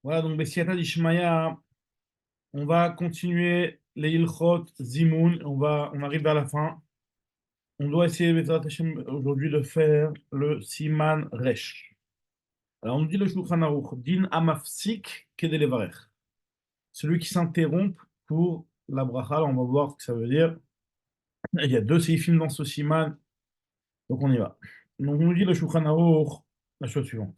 Voilà, donc Bessiata d'Ishmaïa, on va continuer les Ilchot, Zimoun, on arrive vers la fin. On doit essayer Bezrat Hashem, aujourd'hui de faire le Siman Resh. Alors on nous dit le Shulchan Aruch, Din Amafsik Kedelevarech. Celui qui s'interrompt pour la bracha, on va voir ce que ça veut dire. Il y a deux séifim dans ce Siman, donc on y va. Donc on nous dit le Shulchan Aruch, la chose suivante.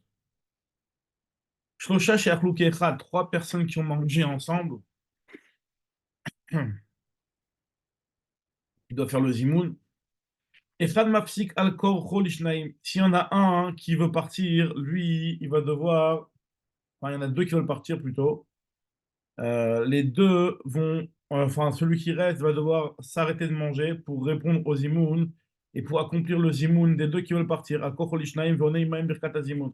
Shlosha She'achlu Ke'echad, trois personnes qui ont mangé ensemble, qui doivent faire le Zimoun. Echad mafsik al kor chol ishnaim. S'il y en a un qui veut partir, lui, il va devoir. Enfin, il y en a deux qui veulent partir plutôt. Les deux vont. Enfin, celui qui reste va devoir s'arrêter de manger pour répondre au zimoun et pour accomplir le zimoun des deux qui veulent partir. Al kor chol ishnaim, ve'onei imaim birkat hazimoun.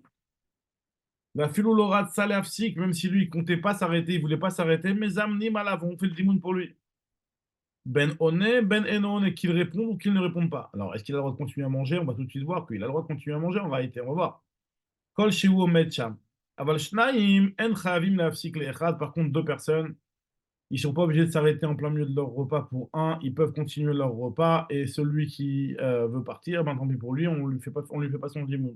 La filoulorat saleh afsik, même si lui, il comptait pas s'arrêter, il voulait pas s'arrêter, mais zamnim alav, on fait le zimoun pour lui. Ben oné, ben enon, qu'il réponde ou qu'il ne réponde pas. Alors, est-ce qu'il a le droit de continuer à manger? On va tout de suite voir qu'il a le droit de continuer à manger en réalité. On va voir. Kol shehu omed sham. Aval shnaim en chavim le'afsik le'echad. Par contre, deux personnes, ils ne sont pas obligés de s'arrêter en plein milieu de leur repas pour un. Ils peuvent continuer leur repas. Et celui qui veut partir, ben tant pis pour lui, on lui fait pas son zimoun.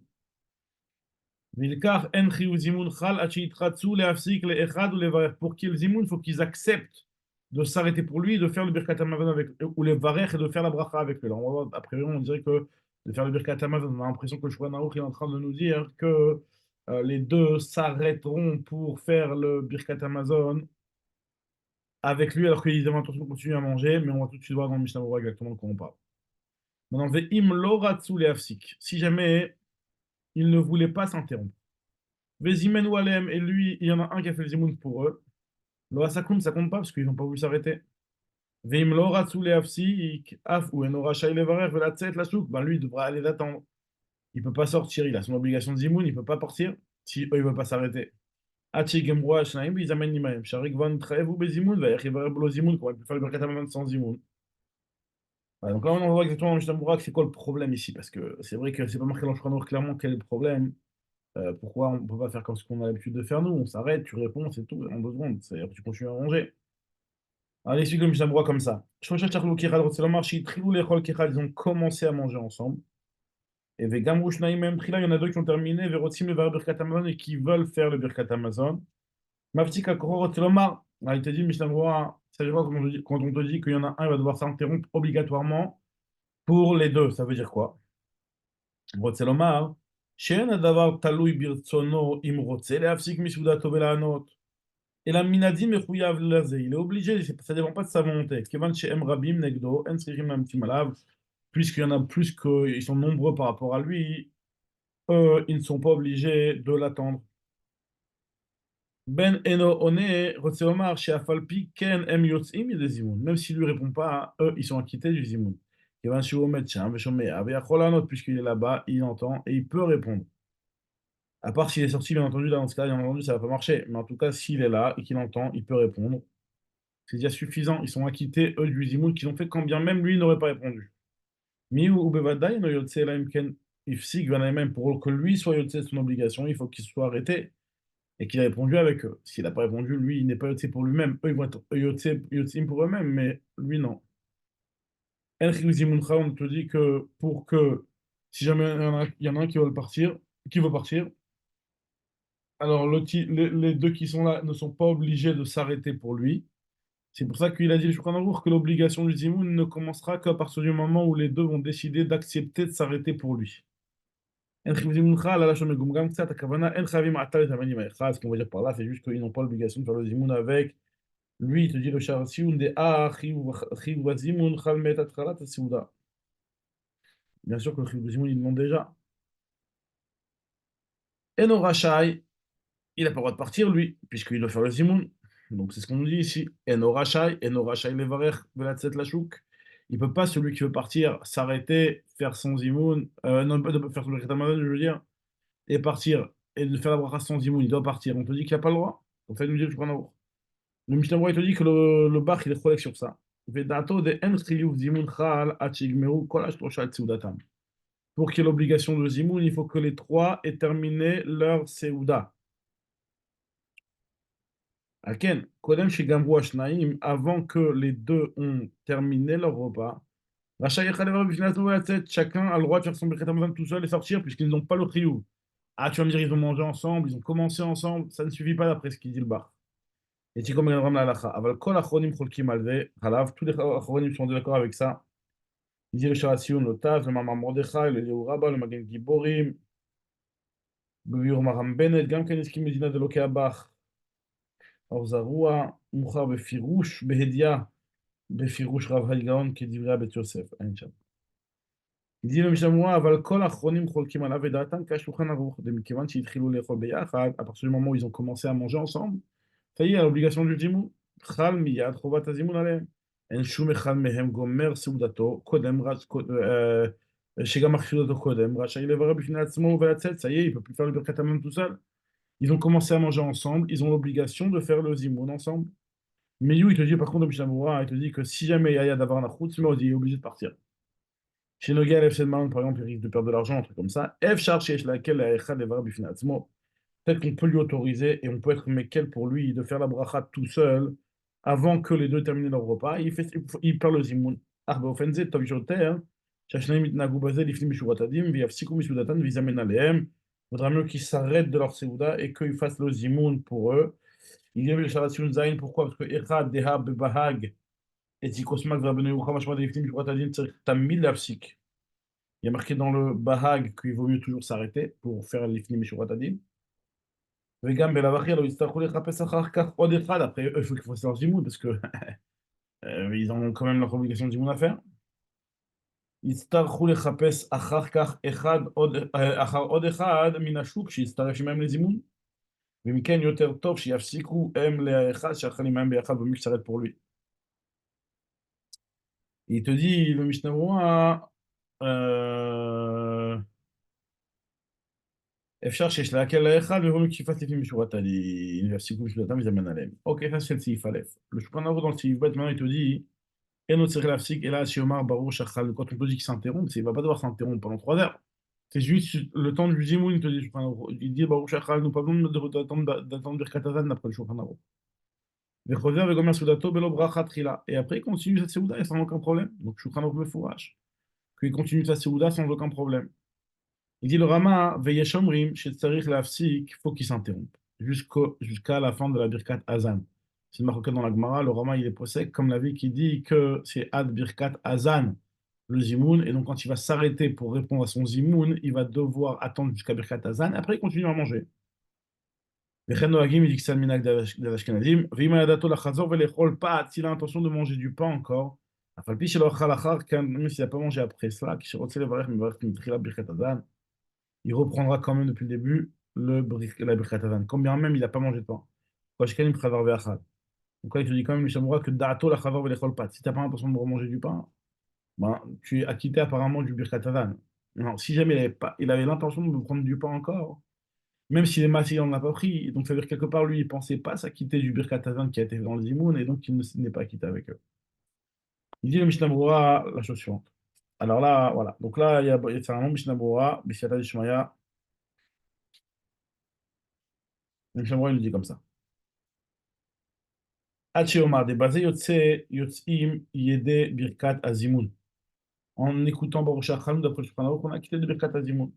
Vilkar en chiu zimoun chal achitratsu le'afsik le'echad ou le'varer. Pour qu'il y ait le zimoun, il faut qu'ils acceptent de s'arrêter pour lui, de faire le Birkat Hamazon avec ou les Varech et de faire la bracha avec lui. Alors, on va voir, a priori, on dirait que de faire le Birkat Hamazon, on a l'impression que le Shulchan Aruch est en train de nous dire que les deux s'arrêteront pour faire le Birkat Hamazon avec lui, alors qu'ils avaient intention de continuer à manger, mais on va tout de suite voir dans le Mishnah Berurah exactement de quoi on parle. Maintenant, Ve'im lo ratzu le'afsik. Si jamais il ne voulait pas s'interrompre. Vezimen walem, et lui, il y en a un qui a fait le zimoun pour eux. Lo asakum, ça compte pas parce qu'ils n'ont pas voulu s'arrêter. Veim lo ratzu le'afsik, af ou en aura shay levarer ve'latzet la souk. Ben lui, il devra aller l'attendre. Il peut pas sortir, il a son obligation de zimoun, il peut pas partir si eux, ils veulent pas s'arrêter. Hachi gemroa shnaim, ils amènent l'imaim. Sharik van trev ou bezimoun, va yechivarer blo zimoun, comment il peut faire le birkat hamazon sans zimoun. Voilà, donc là, on voit exactement dans le Mishnah Berurah c'est quoi le problème ici, parce que c'est vrai que c'est pas marqué dans le Shulchan Aruch clairement quel est le problème. Pourquoi on peut pas faire comme ce qu'on a l'habitude de faire nous? On s'arrête, tu réponds, c'est tout, en 2 secondes. C'est-à-dire que tu continues à manger. Allez, explique le Mishnah Berurah comme ça. Shloshah Shachlou Kechad, Rotzelomar, Shitrilou Lechol Kechad, ils ont commencé à manger ensemble. Et Vegam Rushnaim Mem Trila, il y en a deux qui ont terminé, Verotzim le Birkat Hamazon et qui veulent faire le Birkat Hamazon. Maftik Akoro Rotzelomar, il te dit, Mishnah Berurah, ça veut dire quoi quand on te dit qu'il y en a un, il va devoir s'interrompre obligatoirement pour les deux? Ça veut dire quoi? Rotzelomar, She'en Adavar Talui Birtsono Im Rotze Leafsik Misudato Velanot. Et la minadi mechouyav laze, il est obligé, ça ne dépend pas de sa volonté. Kevan she'em rabim negdo, en tzrichim lamtim alav, puisqu'il y en a plus qu'ils sont nombreux par rapport à lui, eux, ils ne sont pas obligés de l'attendre. Ben eno one, rotseomar she'afalpi ken em yotzim yedezimoun. Même s'il lui répond pas, eux, ils sont acquittés du zimoun. Kevan she'u omed sham veshomea ve'yachol anot, puisqu'il est là-bas, il entend et il peut répondre. À part s'il est sorti, bien entendu, là, dans ce cas, bien entendu, ça ne va pas marcher. Mais en tout cas, s'il est là et qu'il entend, il peut répondre. C'est déjà suffisant. Ils sont acquittés, eux, du zimoun qu'ils ont fait quand bien même lui n'aurait pas répondu. Mi ou bevadai no yotse laim ken ifsik même pour que lui soit yotse de son obligation, il faut qu'il soit arrêté et qu'il ait répondu avec eux. S'il n'a pas répondu, lui, il n'est pas yotse pour lui-même. Eux, ils vont être yotse pour eux-mêmes, mais lui, non. El zimuncha, on te dit que pour que, si jamais il y en a un qui veut partir, qui veut partir, alors les deux qui sont là ne sont pas obligés de s'arrêter pour lui. C'est pour ça qu'il a dit le Shulchan Aruch que l'obligation du Zimoun ne commencera qu'à partir du moment où les deux vont décider d'accepter de s'arrêter pour lui. En chiyuv zimuncha, là, je me gumgam tzat, akavana, en chavim atal et tamanim haechad. Ce qu'on va dire par là, c'est juste qu'ils n'ont pas l'obligation de faire le Zimoun avec lui. Il te dit le shar sioun de a chiyuv zimun chal met atchalat seuda. Bien sûr que le chiyuv Zimoun, ils l'ont déjà. Eno rachai, il n'a pas le droit de partir, lui, puisqu'il doit faire le Zimoun. Donc c'est ce qu'on nous dit ici. Eno rachai levarech velatzet lashuk. Il ne peut pas, celui qui veut partir, s'arrêter, faire son Zimoun, non pas de faire son Birkat Hamazon, je veux dire, et partir, et de faire la bracha sans Zimoun, il doit partir. On te dit qu'il n'a pas le droit. Donc ça, il nous dit le Shulchan Aruch. Le Mishnah Berurah, il te dit que le Bach, il est cholek sur ça. Vedato de en chiyuv Zimoun chal achigmeru kol hashloshah tseudatam. Pour qu'il y ait l'obligation de Zimoun, il faut que les trois aient terminé leur Seuda. Alken, Kodem chez Gamrou Ashnaïm, avant que les deux ont terminé leur repas, Racha Yechad Levar Bifnei Atzmo Ve'atzet, chacun a le droit de faire son Birkat Hamazon tout seul et sortir puisqu'ils n'ont pas le chiyuv. Ah, tu vas me dire, ils ont mangé ensemble, ils ont commencé ensemble, ça ne suffit pas d'après ce qu'il dit le bar. Et tu comme il ramène la halacha. Aval kol achronim cholkim alve, halav, tous les achronim sont d'accord avec ça. Il dit le Sharatzion, le Taz, le Mamar Mordechai, le Léou Rabba, le Magen Giborim, le Biur Maram Bennett, Gam Kaniskim Medina de Lokeabach, Orzaroua, Mouchar Befirouche, Behedia, Befirouche Rav Haïgaon, qui est d'Ivrea Bet Yosef. Il dit le Mishamoua, Aval kol achronim cholkim alav, et datan kashulchan aruch, de Mikivan, Chitchilou Lechol Beyachad, à partir du moment où ils ont commencé à manger ensemble, ça y est, l'obligation du Jimoun. Chal miyad chovat hazimoun alem. En shum echad mehem gomer seudato, kodem shegamach seudato kodem, rachai levareh bifnei atzmo ve'atzet, ça y est, il ne peut plus faire le birkat hamam tout seul. Ils ont commencé à manger ensemble, ils ont l'obligation de faire le zimoun ensemble. Mais you, il te dit, par contre, Mishnah Berurah, il te dit que si jamais il y a d'avoir un chutz, il est obligé de partir. Chez Nogal, F. Sedman, par exemple, il risque de perdre de l'argent, un truc comme ça. F. Charge, chez laquelle la echad levareh bifnei atzmo. Peut-être qu'on peut lui autoriser et on peut être méquel pour lui de faire la bracha tout seul avant que les deux terminent leur repas. Il parle aux zimoun. Arba ofenze, tov yoter, shashnaim itnagu bazel, ifnim mishuratadim, viyafsiku misudatan, vizamen alehem. Vaudra mieux qu'ils s'arrêtent de leur seuda et qu'ils fassent le zimoun pour eux. Il y avait le sharatzion zayin, pourquoi? Parce que echad deha bebahag et tikosmak vrabene yucha mashma de ifnim mishuratadim tzarich tamid lafsik. Il y a marqué dans le bahag qu'il vaut mieux toujours s'arrêter pour faire l'ifnim mishuratadim. וגם בלאו הכי לא יצטרכו לחפש אחר כך עוד אחד, après eux, il faut qu'ils fassent leur zimoun, parce que ils ont quand même leur obligation de zimoun à faire. יצטרכו לחפש אחר כך אחר עוד אחד מן השוק שיצטרף עמהם לזימון, ומכן יותר טוב שיפסיקו הם לאחד שאכלים עמהם ביחד ומי שצריך pour lui. Il te dit, le Mishnah Berurah, אפשר שיש להקל לאחד והוא מכיפת לפנים משורת הדין, ויפסיקו משולתם ויזמן עליהם. אוקיי, ça c'est le סעיף א'. Le Shulchan Aruch dans le סעיף ב', maintenant il te dit, et nous צריך להפסיק, et là, שיאמר ברור שהחל, quand on te dit qu'il s'interrompt, il ne va pas devoir s'interrompre pendant 3 heures. C'est juste le temps du zimoun, il te dit, Shulchan Aruch. Il dit, ברור שהחל, nous pas besoin d'attendre birkat hazan d'après le Shulchan Aruch. וחוזר וגומר סעודתו בלא ברכה תחילה. Et après, il continue sa סעודה sans aucun problème. Donc, Shulchan Aruch מפורש. Qu'il continue sa סעודה sans aucun problème. Il dit le Rama, Veyeshomrim, chez Tsarich Lafsik, il faut qu'il s'interrompe jusqu'à la fin de la Birkat Hazan. C'est marqué dans la Gemara, le Rama il est possède comme l'avis qui dit que c'est Ad Birkat Hazan, le Zimoun, et donc quand il va s'arrêter pour répondre à son Zimoun, il va devoir attendre jusqu'à Birkat Hazan, après il continue à manger. Vechen Noagim, il dit que c'est le minak d'Ashkenazim, Vima Yadato Lachazor Velechol Pat, s'il a l'intention de manger du pain encore, Afalpi Shelo Achal Achar, même s'il n'a pas mangé après cela, Kishirotse Levarech Mivarech Mitrila Birkat Hazan, il reprendra quand même depuis le début la Birkat Hazan, quand bien même il n'a pas mangé de pain. Donc là, il te dit quand même, Mishamura, que Da'ato la chavar velechol pat. Si tu n'as pas l'intention de manger du pain, ben, tu es acquitté apparemment du Birkat Hazan. Non, si jamais il avait l'intention de prendre du pain encore, même s'il est massé, il n'en a pas pris, donc ça veut dire quelque part, lui, il ne pensait pas s'acquitter du Birkat Hazan qui a été fait dans le Zimoun, et donc il n'est pas acquitté avec eux. Il dit le Mishnah Berurah la chose suivante. Alors là, voilà. Donc là, c'est un nom Mishnah Berurah, Bishata Dishmaya. Le Mishnah Berurah, il nous dit comme ça. עד שיאמר דבזה יוצאים ידי ברכת הזימון. En écoutant Baruch Shachanu d'après le Shulchan Aruch, on a quitté de Birkat Hazimoun.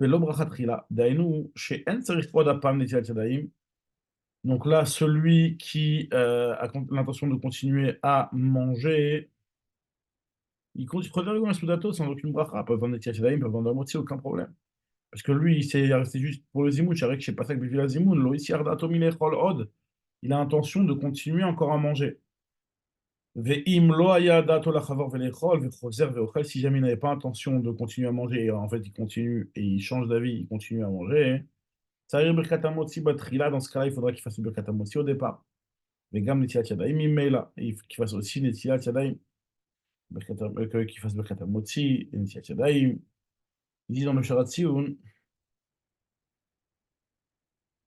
ולא ברכה תחילה, דהיינו שאין צריך עוד הפעם נטילת ידיים. Donc là, celui qui a l'intention de continuer à manger, il préfère le Soudato sans aucune bracha, pas besoin de netilat yadayim, pas besoin de motzi, aucun problème. Parce que lui, il s'est resté juste pour le zimoun, je sais pas ça que le la zimoun, lo ici ardato minechol od. Il a l'intention de continuer encore à manger. Ve'im lo haya dato lachavar velechol vechozer veochel, si jamais il n'avait pas intention de continuer à manger, et en fait il continue et il change d'avis, il continue à manger, ça arrive birkat hamotzi batrila, dans ce cas-là, il faudra qu'il fasse le birkat hamotzi au départ. Vegam netilat yadayim imela, qu'il fasse aussi netilat yadayim, qu'il fasse birkat hamotzi et netilat yadayim. Il dit dans le Sharatzion,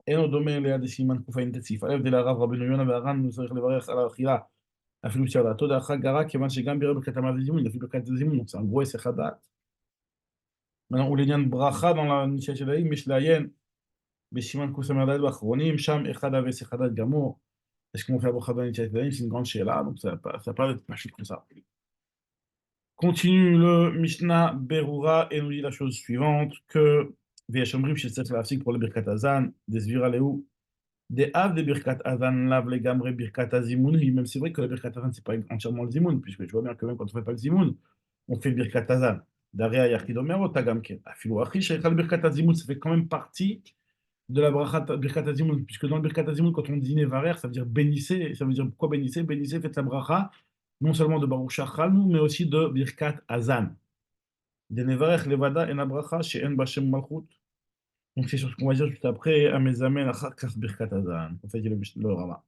אינו דומה ליד סימן ק"ט סעיף א' דלהרב רבנו יונה והר"ן, הוא צריך לברך על האכילה אפילו בסעודתו דאחר גרע, כיוון שגם בירר ברכת הזימון, לפי ברכת הזימון, c'est un gros היסח הדעת. Maintenant, où לעניין ברכה dans la נטיית ידיים, יש לעיין בסימן קמ"ד באחרונים, שם אחד אבס אחד עד גמור. Est-ce qu'on fait Abraham Yadayim? C'est une grande là, donc ça n'a pas être pas comme ça. Continue le Mishnah Berura et nous dit la chose suivante que Veshomrim chez Sefrafsik pour le Birkat Hazan, des Viraleu, des Av de Birkat Hazan, Lav les Gamre Birkat Azimoun, même c'est vrai que le Birkat Hazan, c'est pas entièrement le Zimoun, puisque tu vois bien que même quand on fait pas le Zimoun, on fait le Birkat Hazan. Daria Yachidomero Tagamke. Afilo Achish, le Birkat Azimoun, ça fait quand même partie de la Birkat Azimoun, puisque dans le Birkat Azimoun, quand on dit Nevarer, ça veut dire bénissez, ça veut dire pourquoi bénissez? Bénissez, faites la bracha, non seulement de Baruch Shachalnu, mais aussi de Birkat Hazan. De Nevarech Levada et Nabracha chez En Bashem Malchut. Donc c'est sur ce qu'on va dire juste après, Amezamen Achar Kach Birkat Hazan. En fait, il y a le Rama.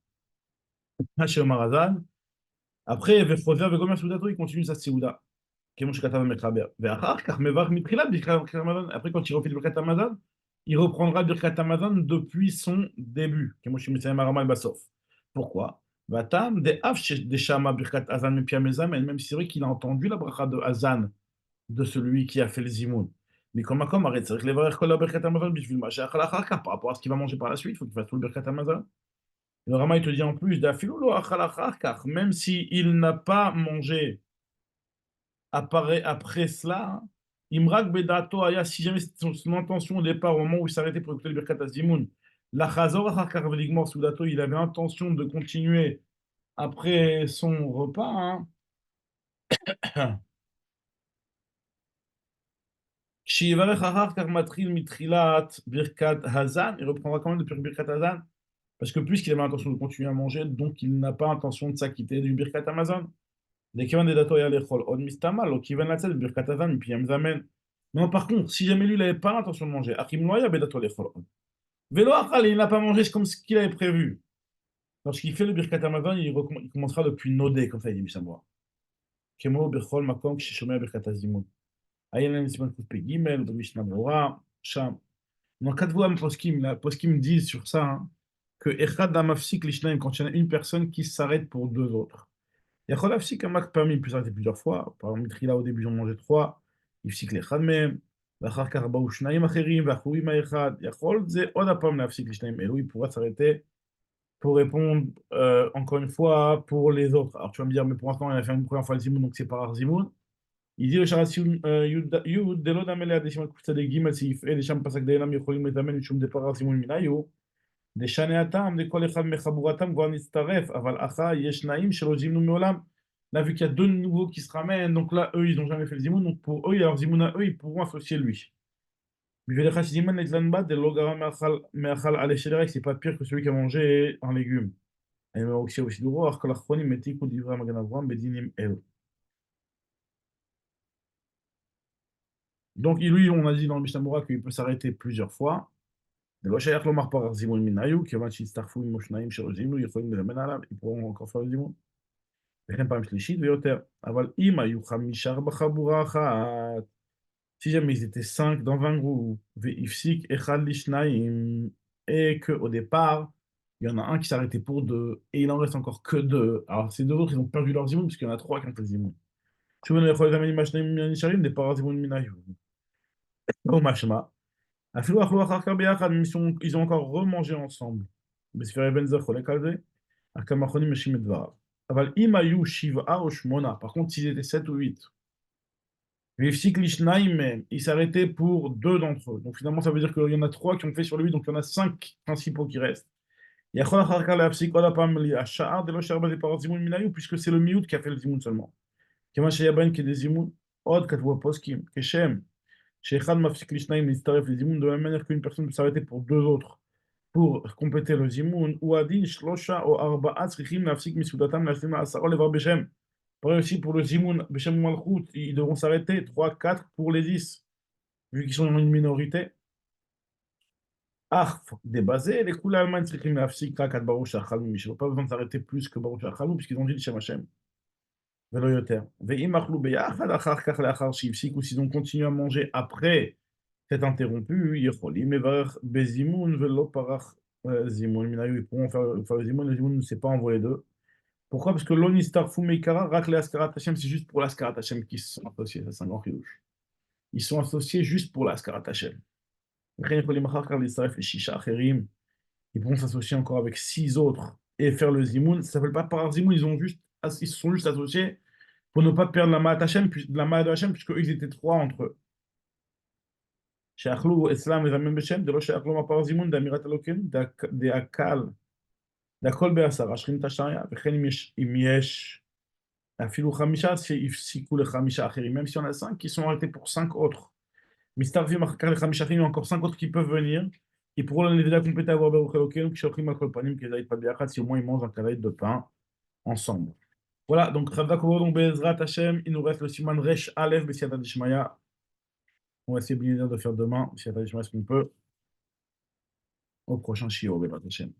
Hashem Hazan. Après, Vechoser, Vegomer Soudato, il continue sa Seouda. Après, quand il refait le Birkat Hamazon, il reprendra le Birkat Hamazon depuis son début. Pourquoi? Même si c'est vrai qu'il a entendu la bracha de Hazan, de celui qui a fait le Zimoun. Mais comme arrête, c'est vrai que les vrais la Birkat Hamazon, par rapport à ce qu'il va manger par la suite, il faut qu'il fasse tout le Birkat Hamazon. Le Rama, il te dit en plus, même s'il n'a pas mangé apparaît après cela, Imrak Bedato Aya, si jamais son intention au départ, au moment où il s'arrêtait pour écouter le Birkat Azimoun, la Chazor Achar Veligmor Soudato, il avait intention de continuer après son repas. Shivarech Achar Karmatril Mitrilat Birkat Hazan, il reprendra quand même depuis le Birkat Hazan, parce que puisqu'il avait l'intention de continuer à manger, donc il n'a pas intention de s'acquitter du Birkat Hamazon. Non, par contre, si jamais lui, il n'avait pas l'intention de manger, il n'a pas mangé comme ce qu'il avait prévu. Lorsqu'il fait le Birkat Hamazon, il commencera depuis Nodé, comme ça il dit Mishamwa. Kemo Bechol Makom Kshishomea Birkat Hazimoun. Ayen Nisman Kufpe Gimel, de Mishnah Bora, Sham. Dans quatre voix, Poskim disent sur ça que Echad Damafsik Lishnaim, quand il y en a une personne qui s'arrête pour deux autres. יכול להפסיק המק פעמים, il peut s'arrêter plusieurs fois. Par exemple, מתחילה au début, j'en mangeais trois, הפסיק לאחד מהם, ואחר כך באו שניים אחרים, ואחרו עם האחד. יכול זה עוד הפעם להפסיק לשניים אלו, il pourra s'arrêter pour répondre encore une fois pour les autres. Alors tu vas me dire, mais pour l'instant, il a fait une première fois le Zimoun, donc c'est pas rare Zimoun. Il dit le Sharat Yud, דלא דמה ליד שמעון קצת ג' שיפעל לשם פסק דיינם יכולים לזמן משום דפרר זימון מנהיו. דשנה הטעם לכל אחד מחבורתם כבר נצטרף, אבל אחא יש שניים שלא זימנו מעולם. Là, vu qu'il y a deux nouveaux qui se ramènent, donc là, eux, ils n'ont jamais fait le Zimoun, donc pour eux, il y a leur Zimoun à eux, ils pourront associer lui. C'est pas pire que celui qui a mangé un légume. Donc, lui, on a dit dans le Mishnah Mora qu'il peut s'arrêter plusieurs fois. Ils pourront encore faire le Zimoun. וכן פעם שלישית ויותר. אבל אם היו 5 בחבורה אחת, si jamais ils étaient 5 dans 20 groupes, והפסיק אחד לשניים, et qu'au départ, il y en a un qui s'arrêtait pour deux, et il en reste encore que deux. Alors ces deux autres, ils ont perdu leur zimoun, puisqu'il y en a 3 qui ont fait le zimoun. שוב אני יכול לזמן עם השניים הנשארים, דפר הזימון מן היו. או משמע, אפילו אכלו אחר כך ביחד, ils ont encore remangé ensemble. בספרי בן זר חולק על זה, אך כמה אחרונים משים את דבריו. אבל אם היו 7 או 8, par contre, s'ils étaient 7 ou 8, il s'arrêtait pour 2 d'entre eux. Donc finalement, ça veut dire qu'il y en a 3 qui ont fait sur lui, donc il y en a 5 principaux qui restent. Puisque c'est le miout qui a fait le zimoun seulement. De la même manière qu'une personne peut s'arrêter pour 2 autres pour compléter le zimoun, ou adin, shlosha, ou arba'a, tzrichim, nafsik, misudatam, nashlim, asaro, levar, beshem. Pareil aussi pour le zimoun, beshem, malchut, ils devront s'arrêter 3, 4 pour les 10, vu qu'ils sont dans une minorité. Ah, débasé, les coups l'allemagne, tzrichim, nafsik, kakat, baruch, shachalou, ils n'ont pas besoin de s'arrêter plus que baruch, shachalou, puisqu'ils ont dit le Shem Hashem. Velo yoter. Ve'im achlou beyachad, achar, kach, leachar, shivsik, ou s'ils ont continué à manger après c'est interrompu, Yecholim, Evarech, Bezimoun, Velo, Parach, Zimoun, Minayu, ils pourront faire le Zimoun, le Zimoun ne s'est pas envoyé d'eux. Pourquoi? Parce que l'Onistar Fumeikara, Rak, les Askarat Hashem, c'est juste pour l'Askarat Hashem qui se sont associés, ça c'est un grand chidouche. Ils sont associés juste pour l'Askarat Hashem. וכן יכולים אחר כך להצטרף לשישה אחרים, ils pourront s'associer encore avec 6 autres et faire le zimoun. Ça s'appelle pas par zimoun, ils se sont juste associés pour ne pas perdre la Ma'at Hashem, la Ma'at de Hashem, puisque eux, ils étaient 3 entre eux. שאכלו אצלם לזמן בשם, דלא שאכלו מפר זימון דאמירת אלוקים, דאקל, דהכל בעשרה, שכין את השעיה, וכן אם יש אפילו 5, שהפסיקו ל5 אחרים, même si on a 5 qui sont arrêtés pour 5 autres. מצטרפים אחר כך ל5 אחרים, il y a encore 5 autres qui peuvent venir, ils pourront les compléter à avoir ברוך אלוקינו, כשהולכים על כל פנים כדי להתפלל ביחד, si au moins ils mangent un kavayit de pain ensemble. Voilà, donc Chavda Kovo, donc Bezrat Hashem, il nous reste le Siman Resh Aleph, Bessiata Dishmaya. On va essayer bien de faire demain, Bessiata Dishmaya, ce qu'on peut, au prochain Shiur, Bezrat Hashem.